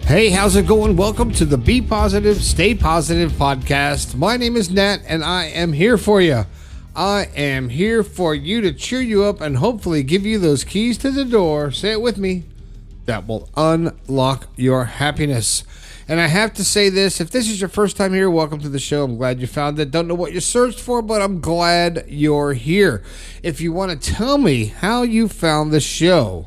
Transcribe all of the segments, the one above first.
Hey, how's it going? Welcome to the Be Positive, Stay Positive podcast. My name is Nat, and I am here for you. I am here for you to cheer you up and hopefully give you those keys to the door, say it with me, that will unlock your happiness. And I have to say this, if this is your first time here, welcome to the show. I'm glad you found it. Don't know what you searched for, but I'm glad you're here. If you want to tell me how you found the show,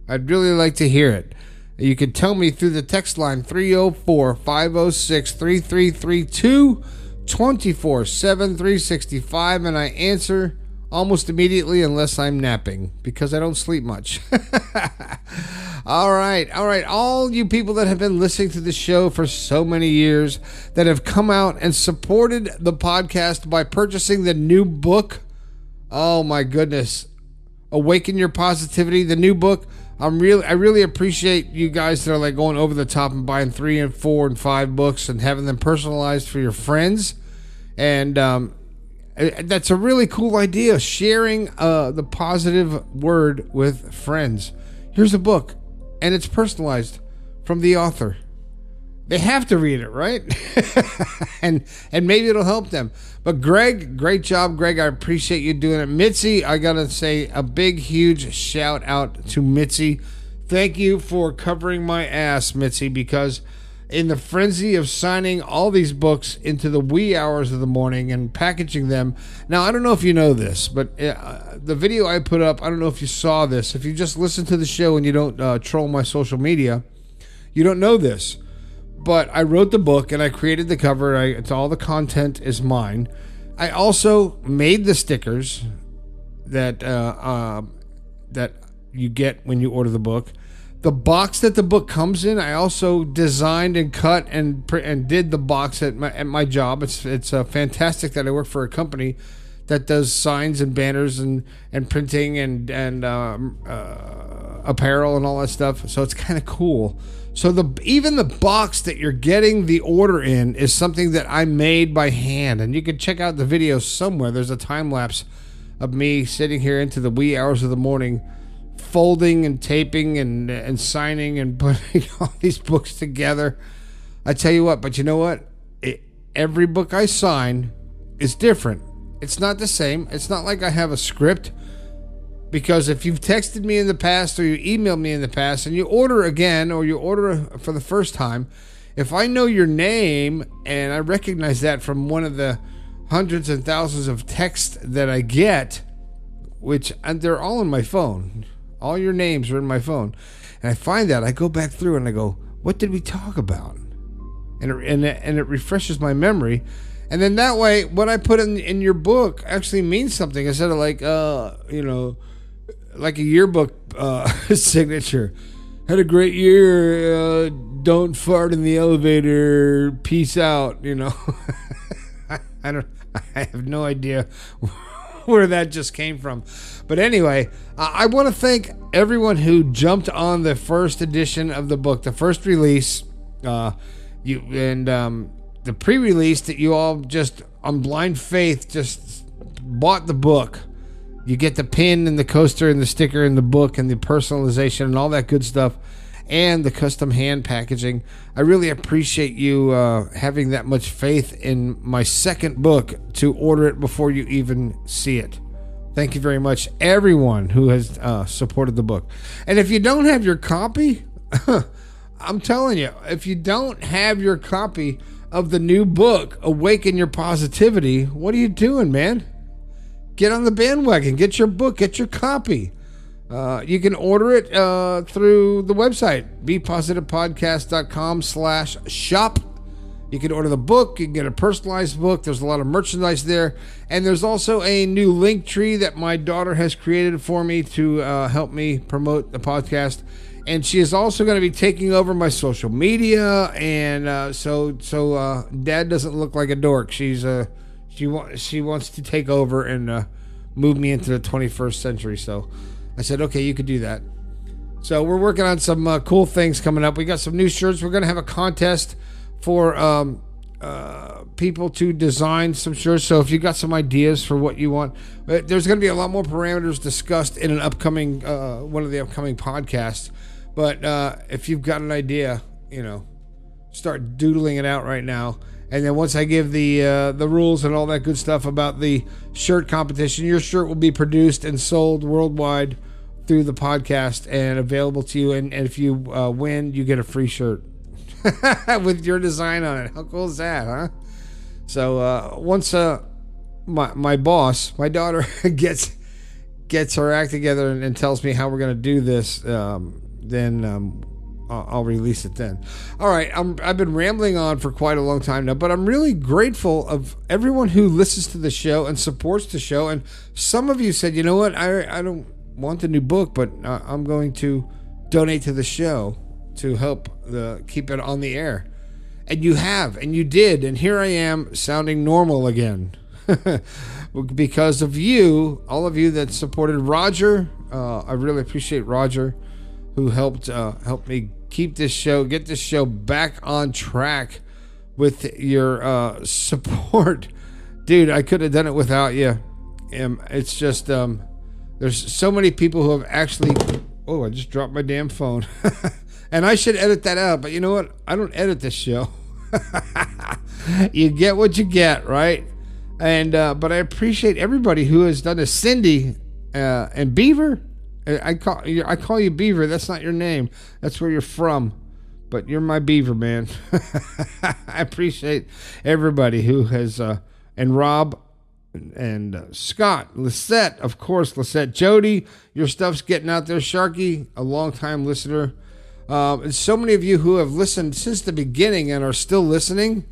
I'd really like to hear it. You can tell me through the text line 304-506-3332, 24/7, 365, and I answer almost immediately unless I'm napping because I don't sleep much. All right. All you people that have been listening to the show for so many years, that have come out and supported the podcast by purchasing the new book. Oh my goodness. Awaken Your Positivity, the new book. I really appreciate you guys that are like going over the top and buying 3 and 4 and 5 books and having them personalized for your friends. And that's a really cool idea, sharing the positive word with friends. Here's a book, and it's personalized from the author. They have to read it, right? and maybe it'll help them. But Greg, great job, Greg. I appreciate you doing it. Mitzi, I got to say a big, huge shout out to Mitzi. Thank you for covering my ass, Mitzi, because in the frenzy of signing all these books into the wee hours of the morning and packaging them. Now, I don't know if you know this, but the video I put up, I don't know if you saw this. If you just listen to the show and you don't troll my social media, you don't know this. But I wrote the book and I created the cover. It's all the content is mine. I also made the stickers that that you get when you order the book. The box that the book comes in, I also designed and cut and did the box at my job. It's fantastic that I work for a company that does signs and banners and printing and apparel and all that stuff. So it's kind of cool. So even the box that you're getting the order in is something that I made by hand. And you can check out the video somewhere. There's a time lapse of me sitting here into the wee hours of the morning, folding and taping and signing and putting all these books together. I tell you what, but you know what? Every book I sign is different. It's not the same. It's not like I have a script. Because if you've texted me in the past or you emailed me in the past and you order again or you order for the first time, if I know your name and I recognize that from one of the hundreds and thousands of texts that I get, and they're all in my phone. All your names are in my phone. And I find that, I go back through and I go, what did we talk about? And it refreshes my memory. And then that way, what I put in your book actually means something instead of like, like a yearbook signature. Had a great year. Don't fart in the elevator. Peace out. I have no idea where that just came from. But anyway, I want to thank everyone who jumped on the first edition of the book, the first release, the pre-release that you all just on blind faith just bought the book. You get the pin and the coaster and the sticker and the book and the personalization and all that good stuff and the custom hand packaging. I really appreciate you having that much faith in my second book to order it before you even see it. Thank you very much, everyone who has supported the book. And if you don't have your copy, I'm telling you, if you don't have your copy of the new book, Awaken Your Positivity, what are you doing, man? Get on the bandwagon. Get your book. Get your copy. You can order it through the website, bepositivepodcast.com/shop. You can order the book. You can get a personalized book. There's a lot of merchandise there. And there's also a new link tree that my daughter has created for me to help me promote the podcast. And she is also going to be taking over my social media. And so Dad doesn't look like a dork. She wants to take over and move me into the 21st century. So I said, okay, you could do that. So we're working on some cool things coming up. We got some new shirts. We're going to have a contest for people to design some shirts. So if you got some ideas for what you want, there's going to be a lot more parameters discussed in an upcoming one of the upcoming podcasts. But if you've got an idea, start doodling it out right now. And then once I give the rules and all that good stuff about the shirt competition, your shirt will be produced and sold worldwide through the podcast and available to you. And if you win, you get a free shirt with your design on it. How cool is that, huh? So once my boss, my daughter, gets her act together and tells me how we're going to do this, then I'll release it then. All right, I've been rambling on for quite a long time now, but I'm really grateful of everyone who listens to the show and supports the show. And some of you said, you know what, I don't want the new book, but I'm going to donate to the show to help keep it on the air. And you have, and you did, and here I am sounding normal again. Because of you, all of you that supported Roger. I really appreciate Roger, who helped me get this show back on track with your support. Dude, I could have done it without you. It's just there's so many people who have actually... Oh, I just dropped my damn phone. And I should edit that out, but you know what? I don't edit this show. You get what you get, right? And but I appreciate everybody who has done this. Cindy and Beaver. I call you Beaver. That's not your name. That's where you're from. But you're my Beaver, man. I appreciate everybody who has and Rob and Scott, Lisette, of course, Lisette, Jody. Your stuff's getting out there. Sharky, a long-time listener. And so many of you who have listened since the beginning and are still listening.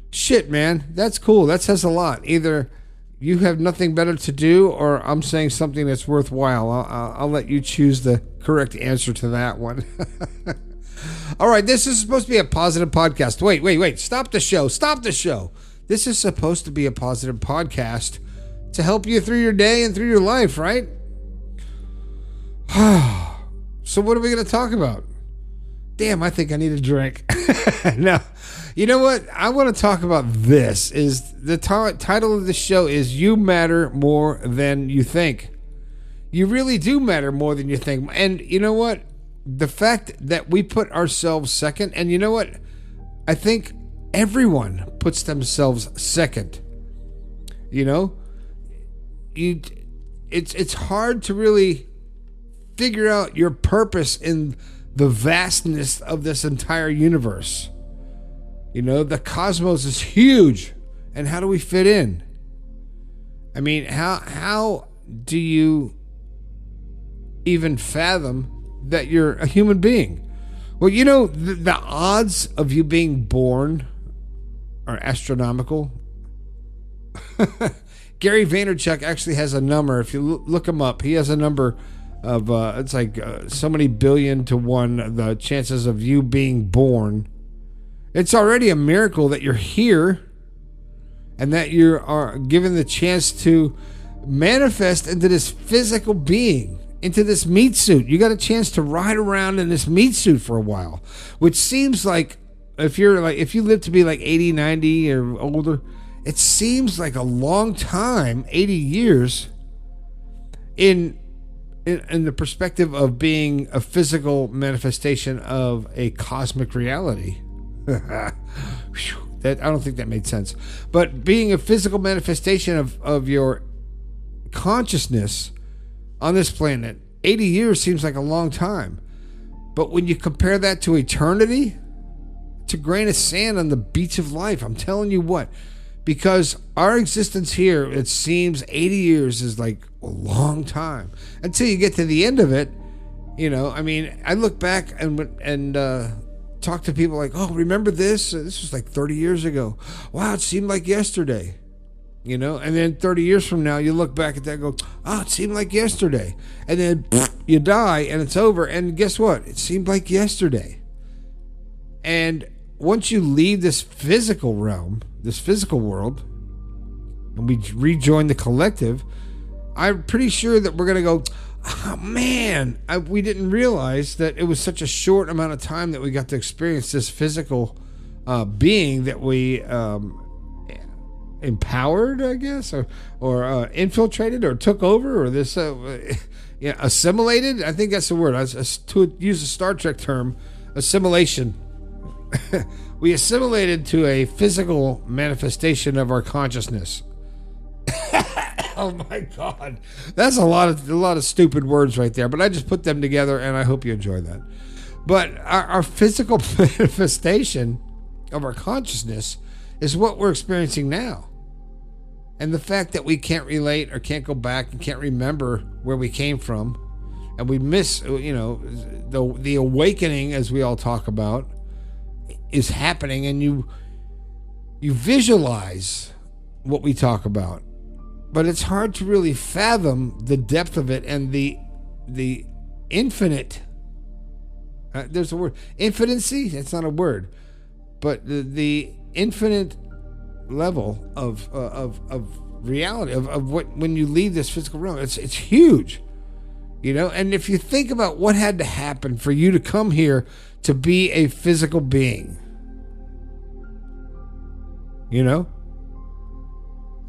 Shit, man, that's cool. That says a lot. Either you have nothing better to do, or I'm saying something that's worthwhile. I'll let you choose the correct answer to that one. All right, this is supposed to be a positive podcast. Wait. Stop the show. This is supposed to be a positive podcast to help you through your day and through your life, right? So what are we going to talk about? Damn, I think I need a drink. No. You know what? I want to talk about this. Is the title of the show is You Matter More Than You Think. You really do matter more than you think. And you know what? The fact that we put ourselves second, and you know what? I think everyone puts themselves second. You know? It's hard to really figure out your purpose in the vastness of this entire universe. You know, the cosmos is huge. And how do we fit in? I mean, how do you even fathom that you're a human being? Well, you know, the odds of you being born are astronomical. Gary Vaynerchuk actually has a number. If you look him up, he has a number of, it's like so many billion to one, the chances of you being born. It's already a miracle that you're here and that you are given the chance to manifest into this physical being, into this meat suit. You got a chance to ride around in this meat suit for a while, which seems like if you live to be like 80, 90 or older, it seems like a long time, 80 years in the perspective of being a physical manifestation of a cosmic reality. That I don't think that made sense. But being a physical manifestation of your consciousness on this planet, 80 years seems like a long time. But when you compare that to eternity, it's a grain of sand on the beach of life. I'm telling you what. Because our existence here, it seems 80 years is like a long time. Until you get to the end of it, you know, I mean, I look back and talk to people like, oh, remember this? This was like 30 years ago. Wow, it seemed like yesterday. You know, and then 30 years from now, you look back at that and go, oh, it seemed like yesterday. And then you die and it's over. And guess what? It seemed like yesterday. And once you leave this physical realm, this physical world, and we rejoin the collective, I'm pretty sure that we're going to go, oh, man, we didn't realize that it was such a short amount of time that we got to experience this physical being that we empowered, I guess, or infiltrated or took over, or this assimilated. I think that's the word. To use a Star Trek term, assimilation. We assimilated to a physical manifestation of our consciousness. Oh my God, that's a lot of stupid words right there. But I just put them together, and I hope you enjoy that. But our physical manifestation of our consciousness is what we're experiencing now. And the fact that we can't relate or can't go back and can't remember where we came from, and we miss, the awakening, as we all talk about, is happening, and you visualize what we talk about. But it's hard to really fathom the depth of it and the infinite. There's a word, infinity. That's not a word, but the infinite level of reality of what when you leave this physical realm. It's huge, And if you think about what had to happen for you to come here to be a physical being,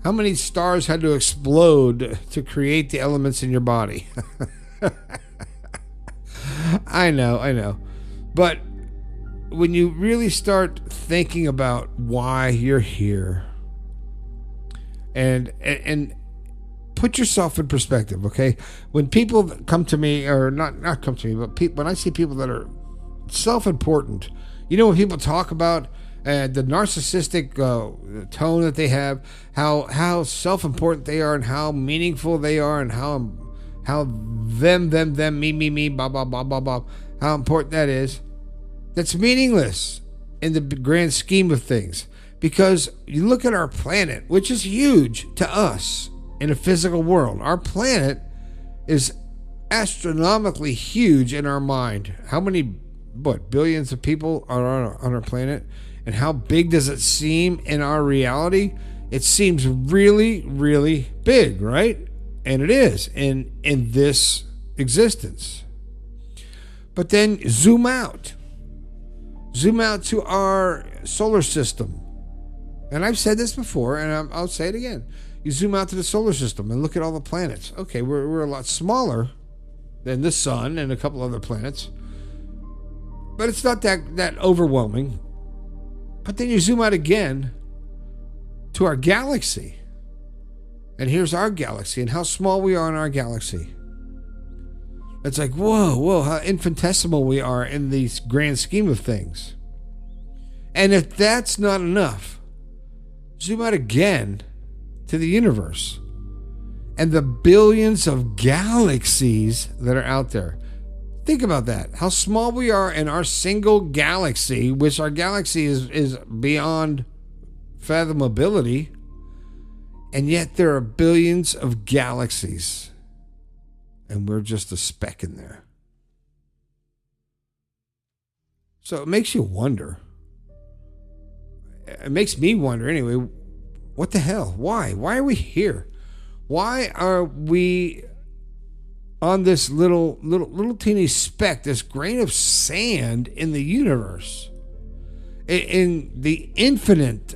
how many stars had to explode to create the elements in your body? I know. But when you really start thinking about why you're here and put yourself in perspective, okay? When people come to me, or not come to me, but when I see people that are self-important, when people talk about the narcissistic tone that they have, how self-important they are, and how meaningful they are, and how them, me, blah, blah, blah, blah, blah, how important that is, that's meaningless in the grand scheme of things. Because you look at our planet, which is huge to us in a physical world. Our planet is astronomically huge in our mind. How many, billions of people are on our planet? And how big does it seem in our reality? It seems really, really big, right? And it is in this existence. But then zoom out to our solar system. And I've said this before, and I'll say it again. You zoom out to the solar system and look at all the planets. Okay, we're a lot smaller than the sun and a couple other planets, but it's not that overwhelming. But then you zoom out again to our galaxy. And here's our galaxy and how small we are in our galaxy. It's like, whoa, how infinitesimal we are in the grand scheme of things. And if that's not enough, zoom out again to the universe and the billions of galaxies that are out there. Think about that. How small we are in our single galaxy, which our galaxy is beyond fathomability. And yet there are billions of galaxies. And we're just a speck in there. So it makes you wonder. It makes me wonder anyway. What the hell? Why? Why are we here? Why are we on this little teeny speck, this grain of sand in the universe, in the infinite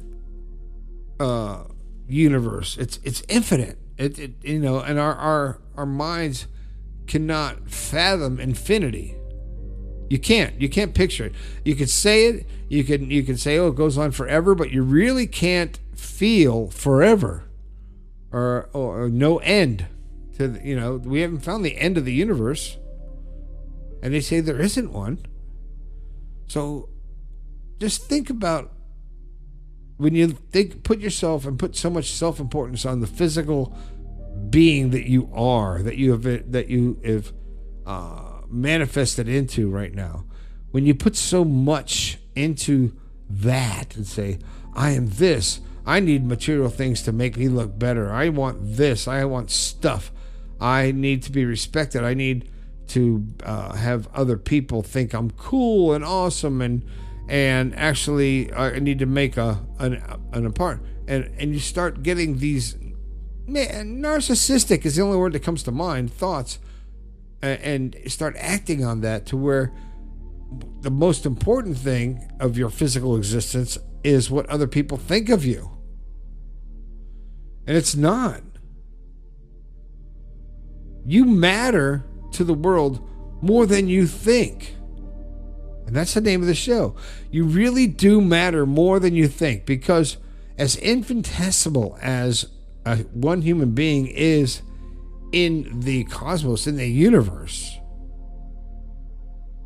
universe? It's infinite. And our minds cannot fathom infinity. You can't picture it. You could say it. You can say, oh, it goes on forever, but you really can't feel forever or no end. We haven't found the end of the universe, and they say there isn't one. So just think about when you put yourself and put so much self-importance on the physical being that you are, that you have manifested into right now. When you put so much into that and say, I am this, I need material things to make me look better, I want this, I want stuff, I need to be respected, I need to have other people think I'm cool and awesome, and actually I need to make an apart, and you start getting these, narcissistic is the only word that comes to mind, thoughts, and start acting on that to where the most important thing of your physical existence is what other people think of you. And it's not. You matter to the world more than you think. And that's the name of the show. You really do matter more than you think, because as infinitesimal as one human being is in the cosmos, in the universe,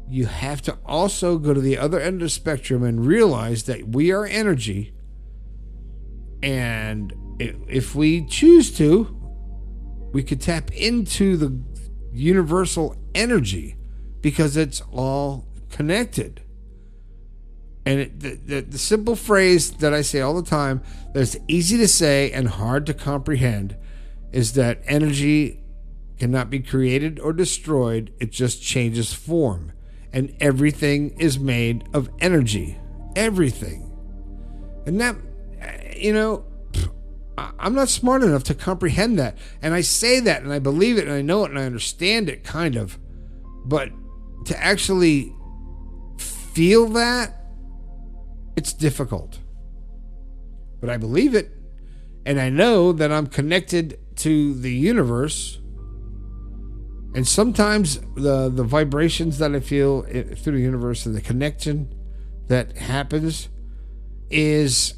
you have to also go to the other end of the spectrum and realize that we are energy. And if we choose to, we could tap into the universal energy, because it's all connected. And the simple phrase that I say all the time, that's easy to say and hard to comprehend, is that energy cannot be created or destroyed. It just changes form. And everything is made of energy. Everything. And that, I'm not smart enough to comprehend that. And I say that and I believe it and I know it and I understand it, kind of. But to actually feel that, it's difficult. But I believe it. And I know that I'm connected to the universe. And sometimes the vibrations that I feel through the universe and the connection that happens is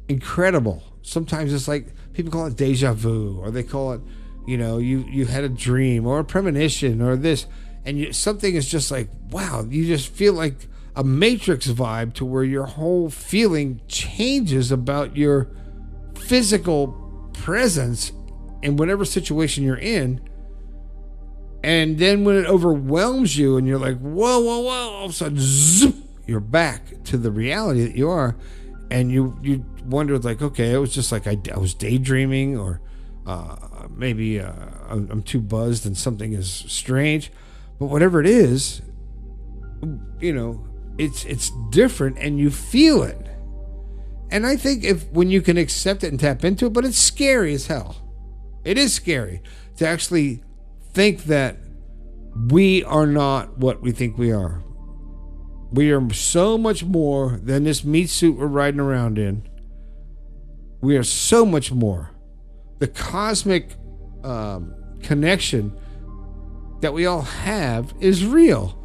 incredible. Sometimes it's like, people call it deja vu, or they call it, you had a dream or a premonition or this, and something is just like, wow, you just feel like a Matrix vibe, to where your whole feeling changes about your physical presence in whatever situation you're in. And then when it overwhelms you and you're like, whoa, all of a sudden, zoop, you're back to the reality that you are. And you wonder, like, okay, it was just like I was daydreaming, or maybe I'm too buzzed and something is strange. But whatever it is, it's different and you feel it. And I think when you can accept it and tap into it, but it's scary as hell. It is scary to actually think that we are not what we think we are. We are so much more than this meat suit we're riding around in. We are so much more. The cosmic connection that we all have is real.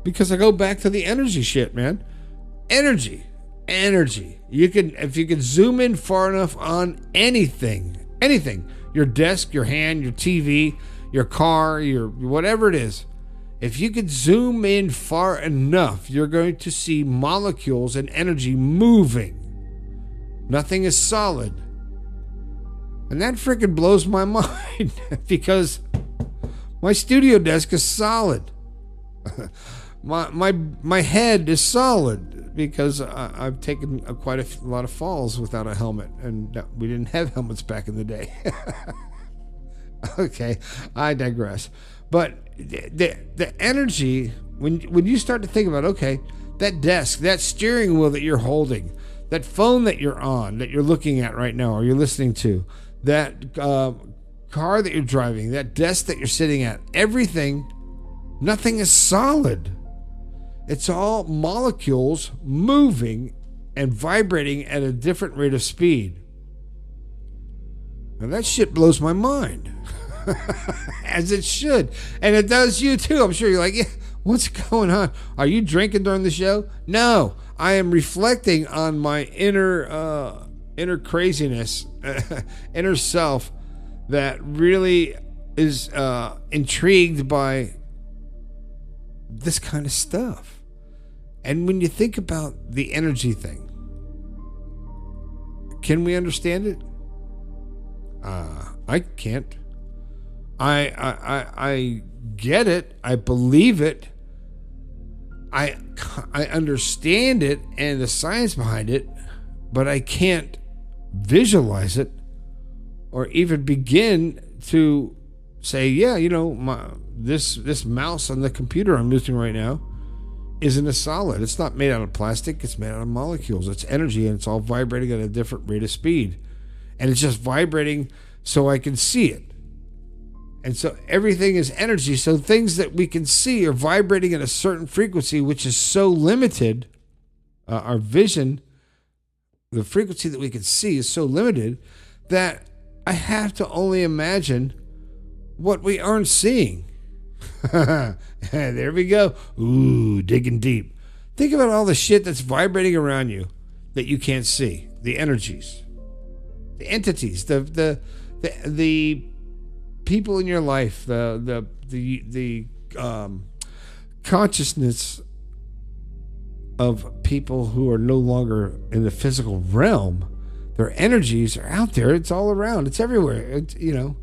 Because I go back to the energy shit, man. Energy. If you can zoom in far enough on anything, your desk, your hand, your TV, your car, your whatever it is, if you could zoom in far enough, you're going to see molecules and energy moving. Nothing is solid. And that freaking blows my mind, because my studio desk is solid. My head is solid, because I've taken quite a lot of falls without a helmet, and we didn't have helmets back in the day. Okay, I digress. But the energy, when you start to think about, okay, that desk, that steering wheel that you're holding, that phone that you're on, that you're looking at right now or you're listening to, that car that you're driving, that desk that you're sitting at, everything, nothing is solid. It's all molecules moving and vibrating at a different rate of speed. Now that shit blows my mind. As it should. And it does you too. I'm sure you're like, yeah, what's going on? Are you drinking during the show? No. I am reflecting on my inner craziness, inner self, that really is intrigued by this kind of stuff. And when you think about the energy thing, can we understand it? I can't. I get it. I believe it. I understand it and the science behind it, but I can't visualize it or even begin to say, yeah, this mouse on the computer I'm using right now isn't a solid. It's not made out of plastic. It's made out of molecules. It's energy, and it's all vibrating at a different rate of speed. And it's just vibrating so I can see it. And so everything is energy. So things that we can see are vibrating at a certain frequency, which is so limited. Our vision, the frequency that we can see is so limited that I have to only imagine what we aren't seeing. There we go. Ooh, digging deep. Think about all the shit that's vibrating around you that you can't see. The energies, the entities, the people in your life, the consciousness of people who are no longer in the physical realm. Their energies are out there. It's all around. It's everywhere. It's, and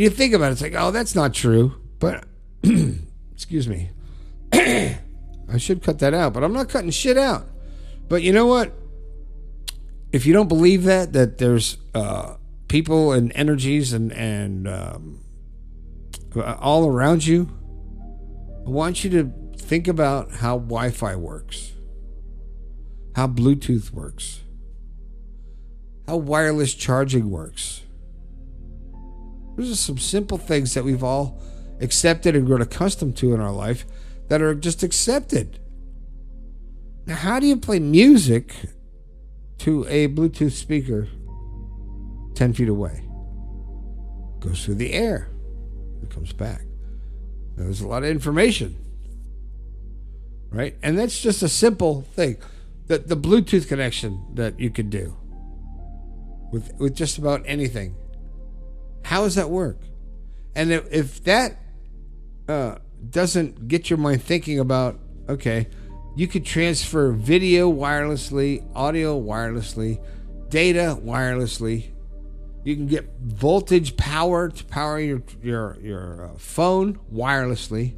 you think about it, it's like, oh, that's not true. But, excuse me. I should cut that out, but I'm not cutting shit out. But you know what? If you don't believe that there's people and energies and all around you, I want you to think about how Wi-Fi works, how Bluetooth works, how wireless charging works. Those are some simple things that we've all accepted and grown accustomed to in our life that are just accepted. Now, how do you play music to a Bluetooth speaker 10 feet away? It goes through the air. It comes back. Now, there's a lot of information, right? And that's just a simple thing. The Bluetooth connection that you could do with just about anything. How does that work? And if that doesn't get your mind thinking about, okay, you could transfer video wirelessly, audio wirelessly, data wirelessly. You can get voltage power to power your phone wirelessly.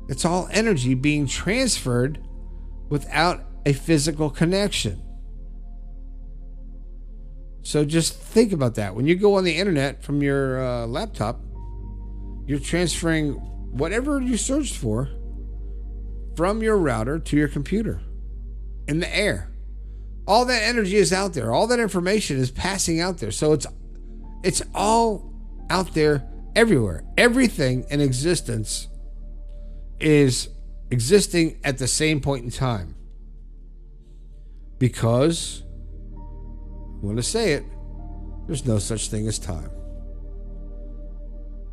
It's all energy being transferred without a physical connection. So just think about that. When you go on the internet from your laptop, you're transferring whatever you searched for from your router to your computer in the air. All that energy is out there. All that information is passing out there. So it's all out there everywhere. Everything in existence is existing at the same point in time. Because, I want to say it, there's no such thing as time.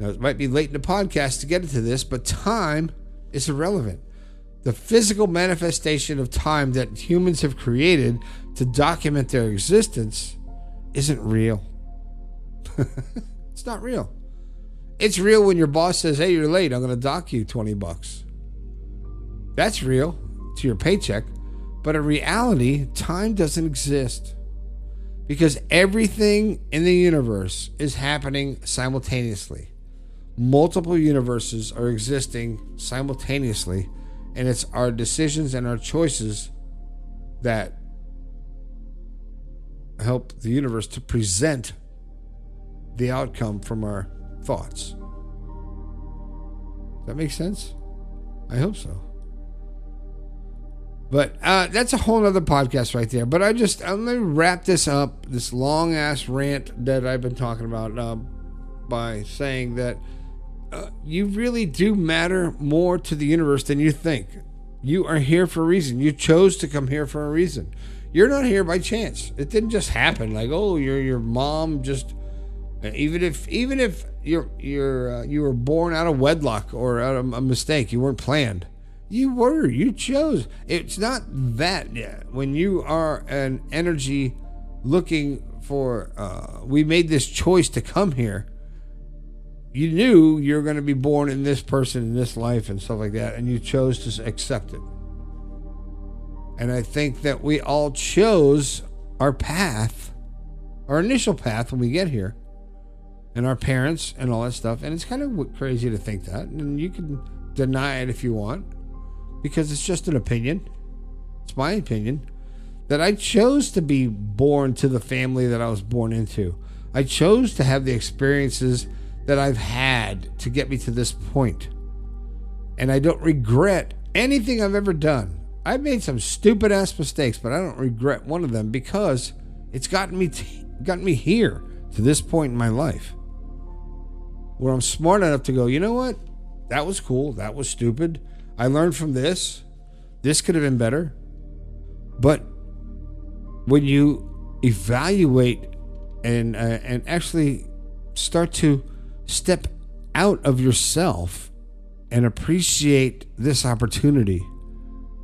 Now, it might be late in the podcast to get into this, but time is irrelevant. The physical manifestation of time that humans have created to document their existence isn't real. It's not real. It's real when your boss says, hey, you're late, I'm going to dock you $20. That's real to your paycheck. But in reality, time doesn't exist. Because everything in the universe is happening simultaneously. Multiple universes are existing simultaneously, and it's our decisions and our choices that help the universe to present the outcome from our thoughts. Does that make sense? I hope so. But that's a whole other podcast right there. But I'm going to wrap this up, this long ass rant that I've been talking about, by saying that you really do matter more to the universe than you think. You are here for a reason. You chose to come here for a reason. You're not here by chance. It didn't just happen. Like, oh, your mom just. Even if you were born out of wedlock or out of a mistake, you weren't planned. You chose. It's not that when you are an energy looking for, we made this choice to come here. You knew you're going to be born in this person, in this life and stuff like that. And you chose to accept it. And I think that we all chose our path, our initial path when we get here, and our parents and all that stuff. And it's kind of crazy to think that. And you can deny it if you want, because it's just an opinion. It's my opinion that I chose to be born to the family that I was born into. I chose to have the experiences that I've had to get me to this point. And I don't regret anything I've ever done. I've made some stupid ass mistakes, but I don't regret one of them because it's gotten me here to this point in my life where I'm smart enough to go, you know what? That was cool. That was stupid. I learned from this. This could have been better. But when you evaluate and actually start to step out of yourself and appreciate this opportunity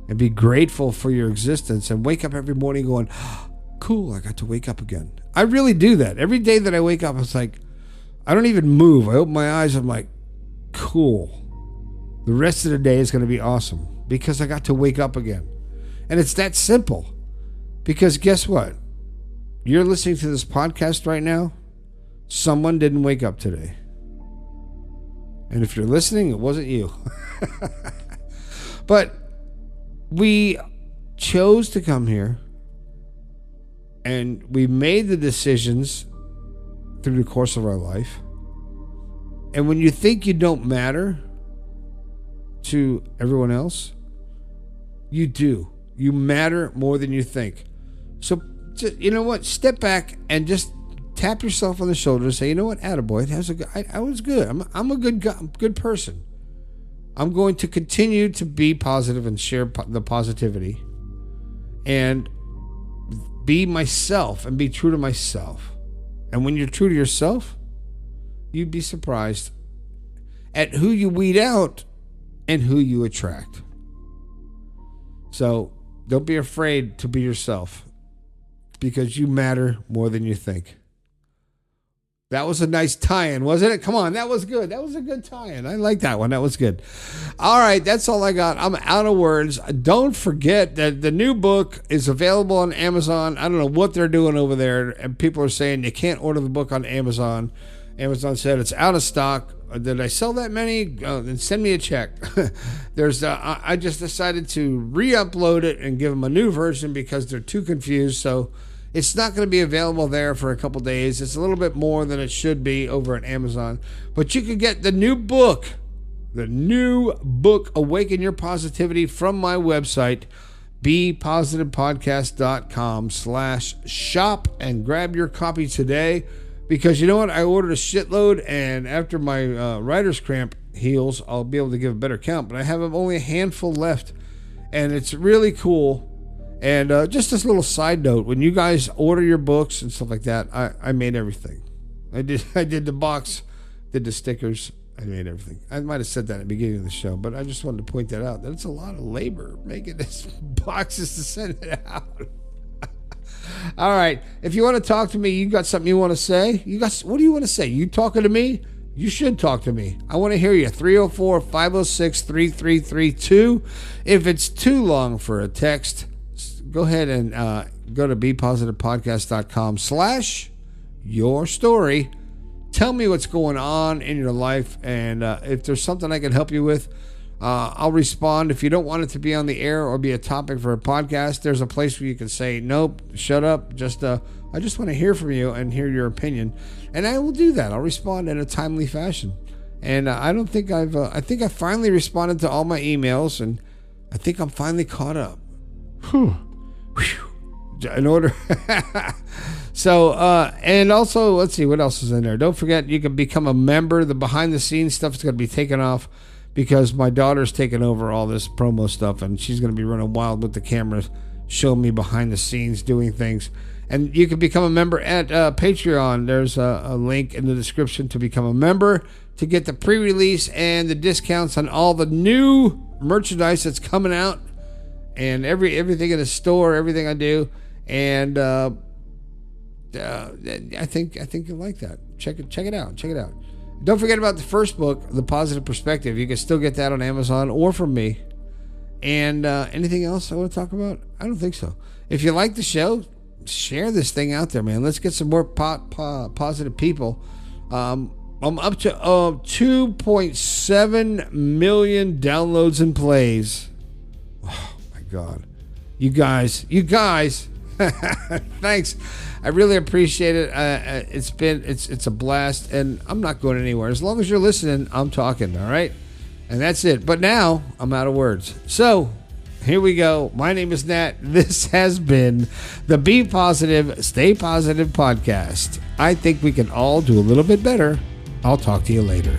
and be grateful for your existence and wake up every morning going, cool, I got to wake up again. I really do that. Every day that I wake up, it's like, I don't even move. I open my eyes, I'm like, cool. The rest of the day is going to be awesome because I got to wake up again. And it's that simple. Because guess what? You're listening to this podcast right now. Someone didn't wake up today. And if you're listening, it wasn't you. But we chose to come here. And we made the decisions through the course of our life. And when you think you don't matter to everyone else, you do. You matter more than you think. So, you know what? Step back and just tap yourself on the shoulder and say, you know what? Attaboy, I was good. I'm a good person. I'm going to continue to be positive and share the positivity and be myself and be true to myself. And when you're true to yourself, you'd be surprised at who you weed out and who you attract. So don't be afraid to be yourself because you matter more than you think. That was a nice tie-in, wasn't it? Come on, that was good. That was a good tie-in. I like that one. That was good. All right, that's all I got. I'm out of words. Don't forget that the new book is available on Amazon. I don't know what they're doing over there, and people are saying you can't order the book on Amazon. Amazon said it's out of stock. Did I sell that many? Then send me a check. I just decided to re-upload it and give them a new version because they're too confused. So it's not going to be available there for a couple days. It's a little bit more than it should be over at Amazon. But you can get the new book, Awaken Your Positivity, from my website, bepositivepodcast.com/shop, and grab your copy today. Because you know what? I ordered a shitload, and after my writer's cramp heals, I'll be able to give a better count. But I have only a handful left, and it's really cool. And just this little side note, when you guys order your books and stuff like that, I made everything. I did the box, did the stickers, I made everything. I might have said that at the beginning of the show, but I just wanted to point that out. That it's a lot of labor making this boxes to send it out. All right. If you want to talk to me, you got something you want to say? What do you want to say? You talking to me? You should talk to me. I want to hear you. 304-506-3332. If it's too long for a text, go ahead and go to bepositivepodcast.com/your story. Tell me what's going on in your life, and if there's something I can help you with, I'll respond. If you don't want it to be on the air or be a topic for a podcast, there's a place where you can say, nope, shut up. I just want to hear from you and hear your opinion. And I will do that. I'll respond in a timely fashion. And I think I finally responded to all my emails, and I think I'm finally caught up. Whew. In order. So, and also, let's see, what else is in there? Don't forget, you can become a member. The behind the scenes stuff is going to be taken off, because my daughter's taking over all this promo stuff, and she's going to be running wild with the cameras, showing me behind the scenes doing things. And you can become a member at Patreon. There's a link in the description to become a member to get the pre-release and the discounts on all the new merchandise that's coming out, and everything in the store, everything I do. And I think you'll like that. Check it out. Don't forget about the first book, The Positive Perspective. You can still get that on Amazon or from me. And anything else I want to talk about? I don't think so. If you like the show, share this thing out there, man. Let's get some more positive people. I'm up to 2.7 million downloads and plays. Oh my God. You guys. Thanks. I really appreciate it. It's a blast, and I'm not going anywhere. As long as you're listening, I'm talking, all right? And that's it. But now I'm out of words. So here we go. My name is Nat. This has been the Be Positive, Stay Positive podcast. I think we can all do a little bit better. I'll talk to you later.